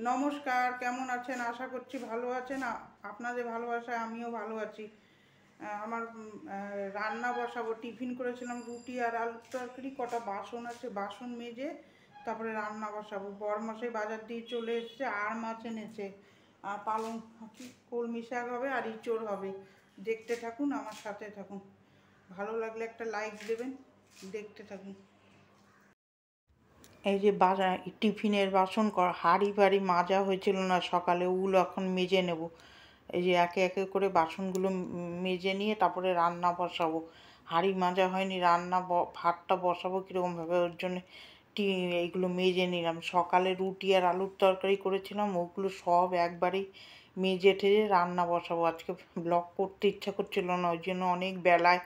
নমস্কার, কেমন আছেন? আশা করছি ভালো আছেন। আপনাদের ভালোবাসায় আমিও ভালো আছি। আমার রান্না বসাবো। টিফিন করেছিলাম রুটি আর আলুর তরকারি। কটা বাসন আছে, বাসন মেজে তারপরে রান্না বসাবো। বরমশাই বাজার দিয়ে চলে এসছে, আর মাছ এনেছে, আর পালং কলমি শাক হবে আর ইঁচড় হবে। দেখতে থাকুন, আমার সাথে থাকুন। ভালো লাগলে একটা লাইক দেবেন, দেখতে থাকুন। এই যে টিফিনের বাসন হাঁড়ি বাড়ি মাজা হয়েছিল না সকালে, ওগুলো এখন মেজে নেব। এই যে একে একে করে বাসনগুলো মেজে নিয়ে তারপরে রান্না বসাবো। হাঁড়ি মাজা হয়নি, ভাতটা বসাবো কীরকমভাবে, ওর জন্য এইগুলো মেজে নিলাম। সকালে রুটি আর আলুর তরকারি করেছিলাম, ওগুলো সব একবারেই মেজে ঠেজে রান্না বসাবো। আজকে ব্লগ করতে ইচ্ছা করছিল না, ওই জন্য অনেক বেলায়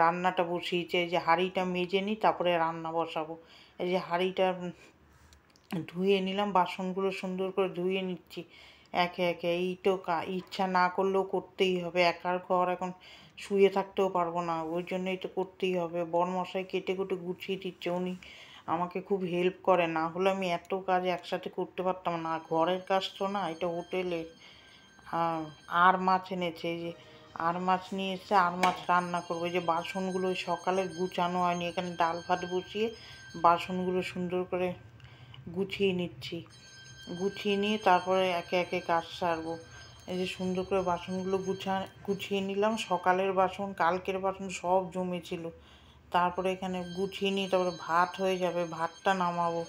রান্নাটা বসিয়েছে। এই যে হাঁড়িটা মেজে নিই, তারপরে রান্না বসাবো। এই যে হাঁড়িটা ধুয়ে নিলাম, বাসনগুলো সুন্দর করে ধুয়ে নিচ্ছি একে একে। এই তো ইচ্ছা না করলেও করতেই হবে, একার ঘর এখন শুয়ে থাকতেও পারবো না, ওই জন্যই তো করতেই হবে। বরমশাই কেটে কুটে গুছিয়ে দিচ্ছে, উনি আমাকে খুব হেল্প করে, না হলে আমি এত কাজ একসাথে করতে পারতাম না। ঘরের কাজ তো না, এটা হোটেলে। আর মাছ এনেছে, এই যে আর মাছ নিয়ে এসে আর মাছ রান্না করবো। এই যে বাসনগুলো সকালে গুছানো হয়নি, এখানে ডাল ভাত বসিয়ে বাসনগুলো সুন্দর করে গুছিয়ে নিচ্ছি। গুছিয়ে নিয়ে তারপরে একে একে কাজ সারবো। এই যে সুন্দর করে বাসনগুলো গুছিয়ে নিলাম। সকালের বাসন কালকের বাসন সব জমেছিল, তারপরে এখানে গুছিয়ে নিয়ে তারপরে ভাত হয়ে যাবে, ভাতটা নামাবো।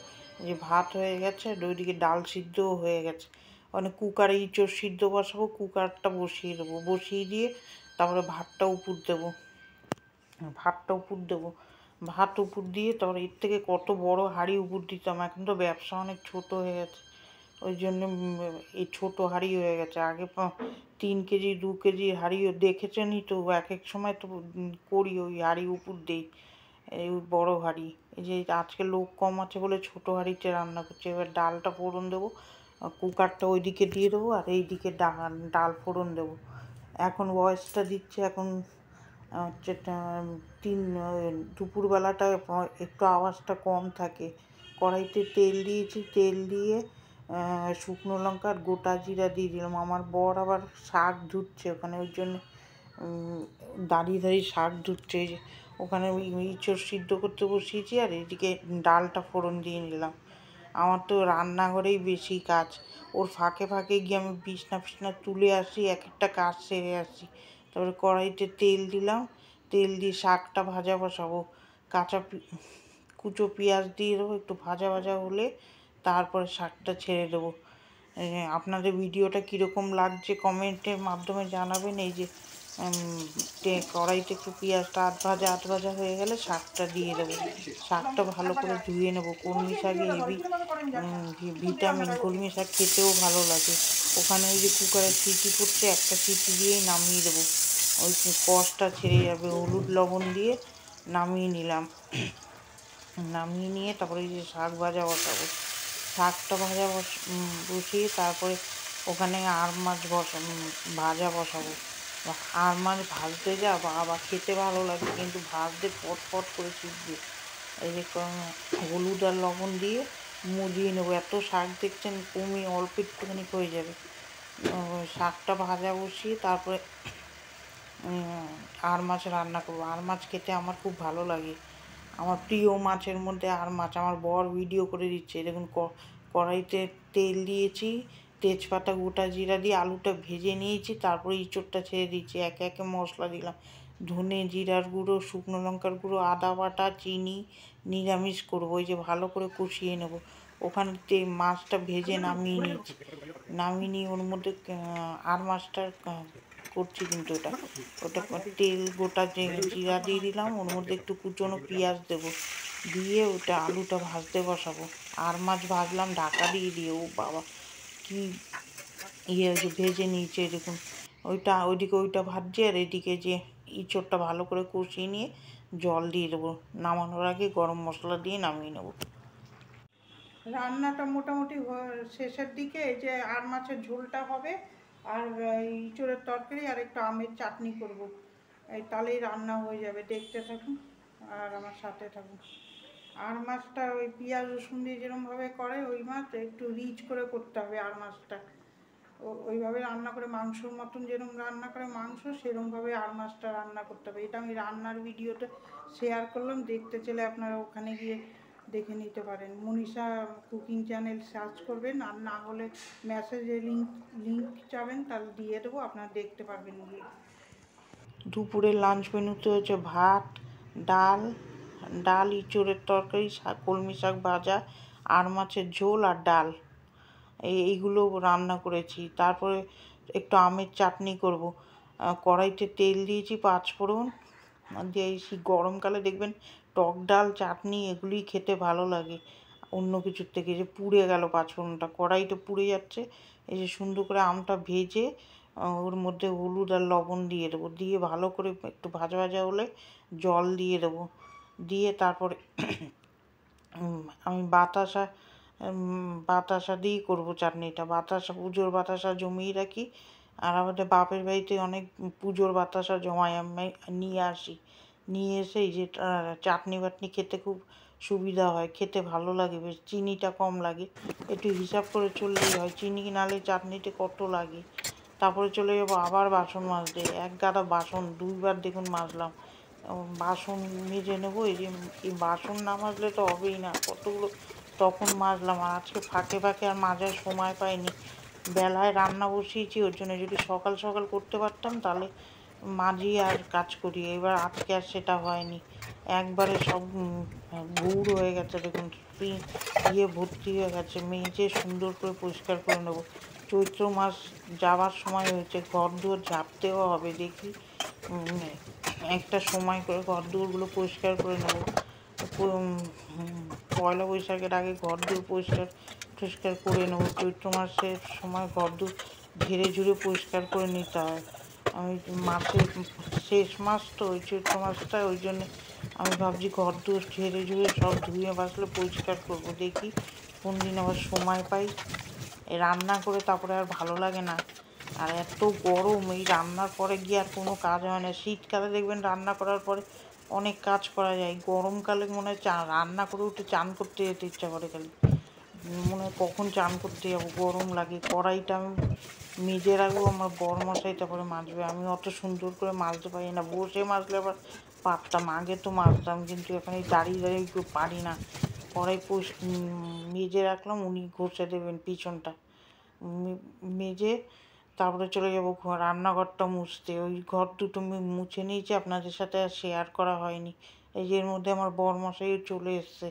যে ভাত হয়ে গেছে আর ওইদিকে ডাল সিদ্ধও হয়ে গেছে। মানে কুকারে ইঁচড় সিদ্ধ বসাবো, কুকারটা বসিয়ে দেবো, বসিয়ে দিয়ে তারপরে ভাতটা উপর দেবো। ভাত উপর দিয়ে তারপরে এর থেকে কত বড় হাঁড়ি উপর দিতাম, এখন তো ব্যবসা অনেক ছোট হয়ে গেছে, ওই জন্য এই ছোট হাঁড়ি হয়ে গেছে। আগে 3 কেজি 2 কেজি হাঁড়িও দেখেছেনই তো, এক এক সময় তো করি ওই হাঁড়ি উপর দিই, এই বড় হাঁড়ি। এই যে আজকে লোক কম আছে বলে ছোট হাঁড়িতে রান্না করছি। এবার ডালটা ফোড়ন দেবো, কুকারটা ওইদিকে দিয়ে দেবো আর এইদিকে ডাল ফোড়ন দেবো। এখন ভয়েসটা দিচ্ছে, এখন হচ্ছে দুপুরবেলাটা একটু আওয়াজটা কম থাকে। কড়াইতে তেল দিয়েছি, তেল দিয়ে শুকনো লঙ্কা আর গোটা জিরা দিয়ে দিলাম। আমার বর আবার শাক ধুচ্ছে ওখানে, ওই জন্য দাঁড়িয়ে দাঁড়িয়ে শাক ধুচ্ছে। যে ওখানে ওই ইঁচড় সিদ্ধ করতে বসিয়েছি আর এদিকে ডালটা ফোড়ন দিয়ে নিলাম। আমার তো রান্নাঘরেই বেশি কাজ, ওর ফাঁকে ফাঁকে গিয়ে আমি বিছনা তুলে আসি, এক একটা কাজ সেরে আসি। তারপরে কড়াইতে তেল দিলাম, তেল দিয়ে শাকটা ভাজা বসাবো। কুচো পেঁয়াজ দিয়ে দেবো, একটু ভাজা ভাজা হলে তারপরে শাকটা ছেড়ে দেবো। আপনাদের ভিডিওটা কীরকম লাগছে কমেন্টের মাধ্যমে জানাবেন। এই যে কড়াইতে একটু পেঁয়াজটা আধ ভাজা হয়ে গেলে শাকটা দিয়ে দেবো। শাকটা ভালো করে ধুয়ে নেবো। কলমি শাকে হেভি ভিটামিন, কলমি শাক খেতেও ভালো লাগে। ওখানে ওই যে কুকারে সিটি পড়ছে, একটা সিটি দিয়েই নামিয়ে দেবো, ওই কষটা ছেড়ে যাবে। হলুদ লবণ দিয়ে নামিয়ে নিলাম। নামিয়ে নিয়ে তারপরে এই যে শাক ভাজা বসাবো। শাকটা বসিয়ে তারপরে ওখানে আর মাছ ভাজা বসাবো। আর মাছ ভাজতে যা বাবা, খেতে ভালো লাগে কিন্তু ভাজতে পট করে শিখবে। এই যে হলুদ আর লবণ দিয়ে মুজিয়ে নেবো। এত শাক দেখছেন কমে অল্প একটুখানি হয়ে যাবে। শাকটা ভাজা বসিয়ে তারপরে আর মাছ রান্না করবো। আর মাছ খেতে আমার খুব ভালো লাগে, আমার প্রিয় মাছের মধ্যে আর মাছ। আমার বর ভিডিও করে দিচ্ছে, দেখুন কড়াইতে তেল দিয়েছি, তেজপাতা গোটা জিরা দিয়ে আলুটা ভেজে নিয়েছি, তারপরে ইঁচড়টা ছেড়ে দিয়েছি। একে একে মশলা দিলাম, ধনে জিরার গুঁড়ো, শুকনো লঙ্কার গুঁড়ো, আদা বাটা, চিনি। নিরামিষ করবো, ওই যে ভালো করে কষিয়ে নেবো। ওখানে মাছটা ভেজে নামিয়ে নিয়ে ওর মধ্যে আর মাছটা করছি, কিন্তু ওটা তেল গোটা জিরা দিয়ে দিলাম, ওর মধ্যে একটু কুচনো পেঁয়াজ দেবো, দিয়ে ওটা আলুটা ভাজতে বসাবো। আর মাছ ভাজলাম ঢাকা দিয়ে ও বাবা কি যে ভেজে নিয়েছে দেখুন। ওইদিকে ওইটা ভাজছি আর এদিকে যে ইঁচড়টা ভালো করে কষিয়ে নিয়ে জল দিয়ে দেবো। নামানোর আগে গরম মশলা দিয়ে নামিয়ে নেবো। রান্নাটা মোটামুটি শেষের দিকে। এই যে আর মাছের ঝোলটা হবে, আর ইঁচড়ের তরকারি আর একটু আমের চাটনি করব, এই তাহলেই রান্না হয়ে যাবে। দেখতে থাকুন আর আমার সাথে থাকুন। আর মাছটা ওই পেঁয়াজ রসুন দিয়ে যেরকমভাবে করে ওই মাছ একটু রিচ করে করতে হবে, আর মাছটা ওইভাবে রান্না করে মাংসর মতন যেরকম রান্না করে মাংস সেরকমভাবে আর মাছটা রান্না করতে হবে। এটা আমি রান্নার ভিডিওতে শেয়ার করলাম, দেখতে চলে আপনারা ওখানে গিয়ে দেখে নিতে পারেন। মনীষা কুকিং চ্যানেল সার্চ করবেন, আর না হলে মেসেজে লিঙ্ক চাবেন তাহলে দিয়ে দেবো, আপনারা দেখতে পারবেন গিয়ে। দুপুরের লাঞ্চ মেনুতে হচ্ছে ভাত, ডাল ইঁচড়ের তরকারি, কলমি শাক ভাজা, আর মাছের ঝোল আর ডাল, এইগুলো রান্না করেছি। তারপরে একটু আমের চাটনি করব। কড়াইতে তেল দিয়েছি, পাঁচফোড়ন দিয়েছি। গরমকালে দেখবেন টক ডাল, চাটনি এগুলিই খেতে ভালো লাগে অন্য কিছুর থেকে। যে পুড়ে গেল পাঁচফোড়নটা, কড়াইটা পুড়ে যাচ্ছে। এই যে সুন্দর করে আমটা ভেজে ওর মধ্যে হলুদ আর লবণ দিয়ে দেবো, দিয়ে ভালো করে একটু ভাজা ভাজা হলে জল দিয়ে দেবো, দিয়ে তারপরে আমি বাতাসা দিয়েই করবো চাটনিটা। পুজোর বাতাসা জমিয়ে রাখি, আর আমাদের বাপের বাড়িতে অনেক পুজোর বাতাসা জমায়, আমি নিয়ে আসি। নিয়ে এসে এই যে চাটনি বাটনি খেতে খুব সুবিধা হয়, খেতে ভালো লাগে বেশ, চিনিটা কম লাগে। একটু হিসাব করে চললেই হয়, চিনি নালে চাটনিতে কত লাগে। তারপরে চলে যাবো আবার বাসন মাজতে, এক গাদা বাসন, 2বার দেখুন মাজলাম। বাসন মেজে নেবো। এই বাসন না মাজলে তো হবেই না, কতগুলো তখন মাজলাম। আর আজকে ফাঁকে আর মাজার সময় পাইনি, বেলায় রান্না বসিয়েছি, ওর জন্য। যদি সকাল সকাল করতে পারতাম তাহলে মাজি আর কাজ করি, এবার আজকে আর সেটা হয়নি। একবারে সব গুড় হয়ে গেছে দেখুন, ভর্তি হয়ে গেছে। মেজে সুন্দর করে পরিষ্কার করে নেবো। চৈত্র মাস যাওয়ার সময় হয়েছে, ঘর দুয়ার ঝাঁপতেও হবে। দেখি একটা সময় করে ঘর দুয়ারগুলো পরিষ্কার করে নেবো। পয়লা বৈশাখের আগে ঘর দুয়ার পরিষ্কার করে নেবো। চৈত্র মাসের সময় ঘর দুয়ার ঝেড়ে ঝুড়ে পরিষ্কার করে নিতে হয়। আমি মাসের শেষ মাস তো ওই চৈত্র মাসটা, ওই জন্যে আমি ভাবছি ঘর দুয়ার ঝেড়ে ঝুড়ে সব ধুয়ে বাসলে পরিষ্কার করবো। দেখি কোন দিন আবার সময় পাই। রান্না করে তারপরে আর ভালো লাগে না, আর এত গরম, এই রান্নার পরে গিয়ে আর কোনো কাজ হয় না। শীতকালে দেখবেন রান্না করার পরে অনেক কাজ করা যায়, গরমকালে মনে হয় রান্না করে উঠে চান করতে যেতে ইচ্ছা করে, খালি মনে হয় কখন চান করতে যাবো, গরম লাগে। কড়াইটা আমি মেজে রাখবো, আমার বরমশাই তারপরে মাজবে, আমি অত সুন্দর করে মাজতে পারি না। বসে মাজলে আবার পারতাম, আগে তো মাজতাম, কিন্তু এখন এই দাঁড়িয়ে একটু পারি না। কড়াই মেজে রাখলাম, উনি ঘষে দেবেন পিছনটা। মেজে তারপরে চলে যাবো রান্নাঘরটা মুছতে। ওই ঘর দুটো মুছে নিয়েছি, আপনাদের সাথে আর শেয়ার করা হয়নি। এই যে এর মধ্যে আমার বরমশাইও চলে এসছে,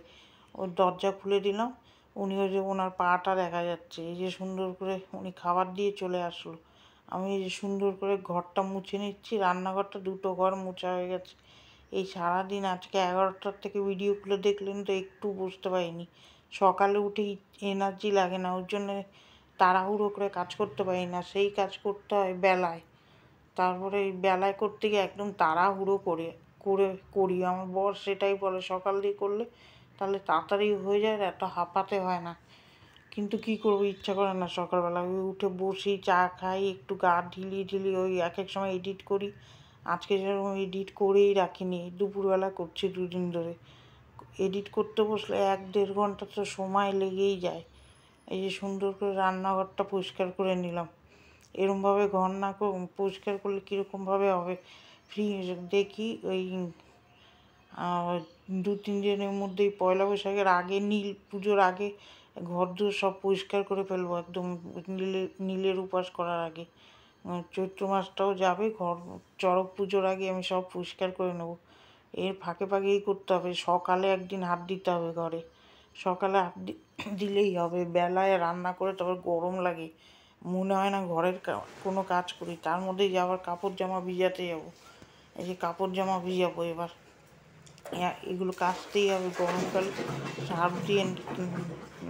ওর দরজা খুলে দিলাম, উনি ওই যে ওনার পাটা দেখা যাচ্ছে। এই যে সুন্দর করে উনি খাবার দিয়ে চলে আসলো, আমি এই যে সুন্দর করে ঘরটা মুছে নিচ্ছি। রান্নাঘরটা দুটো ঘর মোছা হয়ে গেছে। এই সারাদিন আজকে 11টার থেকে ভিডিও খুলে দেখলেন তো, একটু বুঝতে পারিনি। সকালে উঠে এনার্জি লাগে না, ওর জন্যে তাড়াহুড়ো করে কাজ করতে পারি না, সেই কাজ করতে হয় বেলায়। তারপরে এই বেলায় করতে গিয়ে একদম তাড়াহুড়ো করি। আমার বর সেটাই বলে, সকাল দিয়ে করলে তাহলে তাড়াতাড়ি হয়ে যায়, এত হাঁপাতে হয় না। কিন্তু কি করবো, ইচ্ছা করে না সকালবেলা। ওই উঠে বসি, চা খাই, একটু গা ঢিলি ওই এক সময় এডিট করি। আজকে যেরকম এডিট করেই রাখিনি, দুপুরবেলা করছি 2 দিন ধরে। এডিট করতে বসলে 1-1.5 ঘন্টা তো সময় লেগেই যায়। এই যে সুন্দর করে রান্নাঘরটা পরিষ্কার করে নিলাম। এরমভাবে ঘর না পরিষ্কার করলে কীরকমভাবে হবে। দেখি ওই 2-3 দিনের মধ্যেই পয়লা বৈশাখের আগে, পুজোর আগে ঘর দুয়ার সব পরিষ্কার করে ফেলবো, একদম নীলের উপাস করার আগে। চৈত্র মাসটাও যাবে, চড়ক পুজোর আগে আমি সব পরিষ্কার করে নেবো। এর ফাঁকে ফাঁকেই করতে হবে, সকালে একদিন হাত দিতে হবে ঘরে। সকালে হাত দিলেই হবে, বেলায় রান্না করে তারপর গরম লাগে, মনে হয় না ঘরের কোনো কাজ করি। তার মধ্যেই আবার কাপড় জামা ভিজাতে যাবো। এই যে কাপড় জামা ভিজাবো এবার, এগুলো কাচতেই হবে। গরমকালে সার্ফ দিয়ে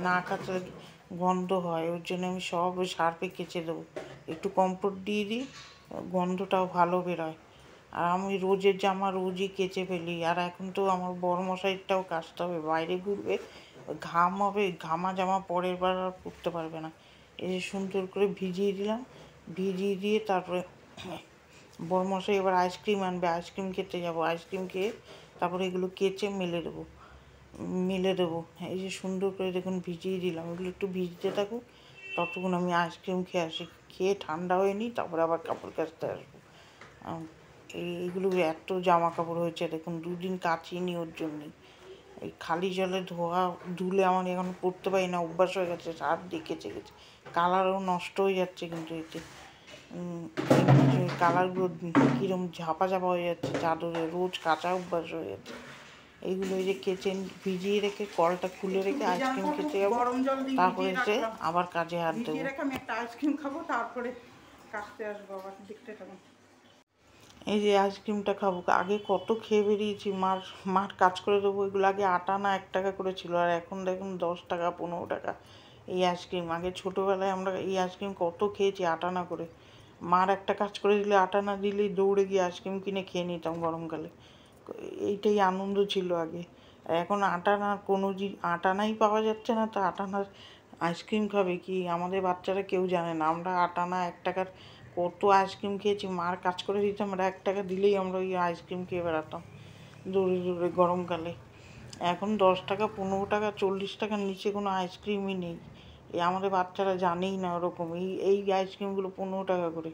না কাচলে গন্ধ হয়, ওর জন্য আমি সব ওই সার্ফে কেচে দেবো। একটু কমফোর্ট দিয়ে দিই, গন্ধটাও ভালো বেরোয়। আর আমি রোজের জামা রোজই কেচে ফেলি। আর এখন তো আমার বরমশাইটাও কাচতে হবে, বাইরে ঘুরবে, ঘাম হবে, ঘামা জামা পরের বার আর পরতে পারবে না। এই যে সুন্দর করে ভিজিয়ে দিলাম, ভিজিয়ে দিয়ে তারপরে বরমশাই এবার আইসক্রিম আনবে, আইসক্রিম খেতে যাবো। আইসক্রিম খেয়ে তারপরে এগুলো কেচে মেলে দেবো। মেলে দেবো। এই যে সুন্দর করে দেখুন ভিজিয়ে দিলাম, এগুলো একটু ভিজতে থাকুক, ততক্ষণ আমি আইসক্রিম খেয়ে আসি, খেয়ে ঠান্ডা হয়ে নিই, তারপরে আবার কাপড় কাচতে আসবো। এইগুলো এত জামা কাপড় হয়েছে দেখুন, 2 দিন কাচিনি ওর জন্যই। এই খালি জলে ধুলে আমার এখন পরতে পারি না, অভ্যাস হয়ে গেছে, সার্ফ দিয়ে কেচে কেচে কালারও নষ্ট হয়ে যাচ্ছে, কিন্তু এতে কালারগুলো কীরকম ঝাপা ঝাপা হয়ে যাচ্ছে চাদরে, রোজ কাঁচা অভ্যাস হয়ে যাচ্ছে। এইগুলো এই যে কেচে ভিজিয়ে রেখে কলটা খুলে রেখে আইসক্রিম খেতে যাবো, তারপরে এসে আবার কাজে হাত দেবো। আমি একটা আইসক্রিম খাবো, তারপরে কাচতে আসবো আবার, দেখতে থাকুন। এই যে আইসক্রিমটা খাবো, আগে কত খেয়ে বেরিয়েছি, মার কাজ করে দেবো, এগুলো আগে 8 আনা 1 টাকা করে ছিল, আর এখন দেখুন 10 টাকা 15 টাকা এই আইসক্রিম। আগে ছোটোবেলায় আমরা এই আইসক্রিম কত খেয়েছি 8 আনা করে। মার একটা কাজ করে দিলে 8 আনা দিলেই দৌড়ে গিয়ে আইসক্রিম কিনে খেয়ে নিতাম গরমকালে, এইটাই আনন্দ ছিল আগে। এখন 8 আনার কোনো 8 আনাই পাওয়া যাচ্ছে না, তো 8 আনার আইসক্রিম খাবে কি আমাদের বাচ্চারা, কেউ জানে না। আমরা 8 আনা 1 টাকার কত আইসক্রিম খেয়েছি, মার কাজ করে দিতাম, আমরা 1 টাকা দিলেই আমরা ওই আইসক্রিম খেয়ে বেড়াতাম দৌড়ে দৌড়ে গরমকালে। এখন 10 টাকা 15 টাকা 40 টাকার নিচে কোনো আইসক্রিমই নেই। এই আমাদের বাচ্চারা জানেই না ওরকম, এই আইসক্রিমগুলো 15 টাকা করে।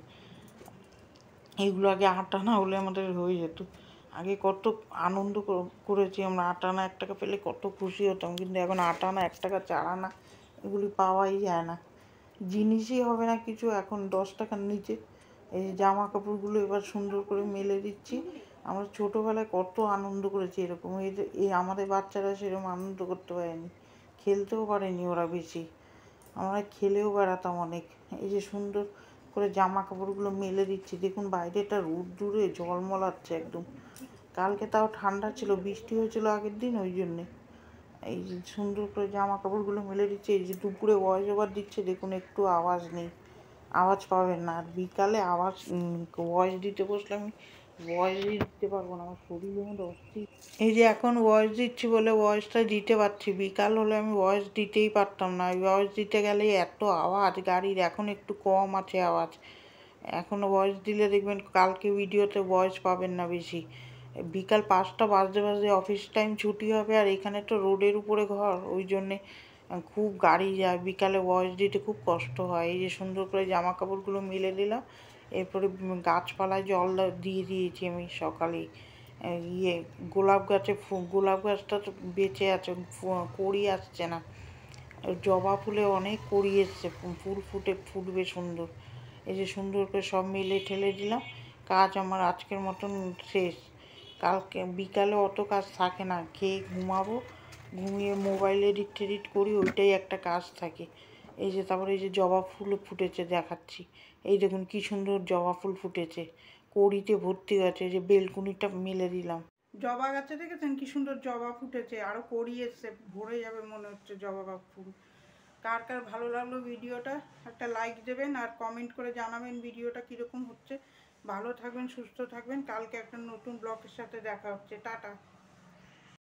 এইগুলো আগে 8 আনা হলে আমাদের হয়ে যেত। আগে কত আনন্দ করেছি আমরা, 8 আনা 1 টাকা পেলে কত খুশি হতাম, কিন্তু এখন 8 আনা 1 টাকা 4 আনা এগুলি পাওয়াই যায় না, জিনিসই হবে না কিছু এখন 10 টাকার নিচে। এই জামা কাপড়গুলো এবার সুন্দর করে মেলে দিচ্ছি। আমরা ছোটোবেলায় কত আনন্দ করেছি এরকম, এই আমাদের বাচ্চারা সেরকম আনন্দ করতে পারেনি, খেলতেও পারেনি ওরা বেশি, আমরা খেলেও বেড়াতাম অনেক। এই যে সুন্দর করে জামা কাপড়গুলো মেলে দিচ্ছি, দেখুন বাইরেটা রোদ্দুরে ঝলমলাচ্ছে একদম। কালকে তাও ঠান্ডা ছিল, বৃষ্টি হয়েছিল আগের দিন, ওই জন্যে এই যে সুন্দর করে জামা কাপড়গুলো মেলে দিচ্ছে। এই যে দুপুরে ভয়েস ওভার দিচ্ছে, দেখুন একটু আওয়াজ নেই, আওয়াজ পাবেন না। আর বিকালে আওয়াজ ভয়েস দিতে বসলে আমি ভয়েসই দিতে পারবো না, আমার শরীরের মধ্যে অস্থির। এই যে এখন ভয়েস দিচ্ছি বলে ভয়েসটা দিতে পারছি, বিকাল হলে আমি ভয়েস দিতেই পারতাম না। ভয়েস দিতে গেলে এত আওয়াজ গাড়ির, এখন একটু কম আছে আওয়াজ, এখনও ভয়েস দিলে দেখবেন কালকে ভিডিওতে ভয়েস পাবেন না বেশি। বিকাল 5টা বাজতে বাজতে অফিস টাইম ছুটি হবে, আর এখানে তো রোডের উপরে ঘর, ওই জন্যে খুব গাড়ি যায়, বিকালে ভয়েস দিতে খুব কষ্ট হয়। এই যে সুন্দর করে জামা কাপড়গুলো মেলে দিলাম, এরপরে গাছপালায় জল দিয়ে দিয়েছি আমি সকালেই। গোলাপ গোলাপ গাছটা তো বেঁচে আছে, কড়ি আসছে না, জবা ফুলে অনেক কড়ি এসছে, ফুল ফুটবে সুন্দর। এই যে সুন্দর করে সব মেলে ঠেলে দিলাম, কাজ আমার আজকের মতন শেষ। কালকে বিকালে অত কাজ থাকে না, খেয়ে ঘুমাবো, ঘুমিয়ে মোবাইল এডিট করি, ওইটাই একটা কাজ থাকে। এই যে তারপরে এই যে জবা ফুল ফুটেছে দেখাচ্ছি, এই দেখুন কি সুন্দর জবা ফুল ফুটেছে, কড়িতে ভর্তি আছে। যে বেলকুনিটা মেলে দিলাম, জবা গাছে দেখেছেন কি সুন্দর জবা ফুটেছে, আরও কড়ি এসছে, ভরে যাবে মনে হচ্ছে জবা ফুল। কার কার ভালো লাগলো ভিডিওটা একটা লাইক দেবেন, আর কমেন্ট করে জানাবেন ভিডিওটা কীরকম হচ্ছে। ভালো থাকবেন, সুস্থ থাকবেন, কালকে একটা নতুন ব্লগের সাথে দেখা হচ্ছে, টাটা।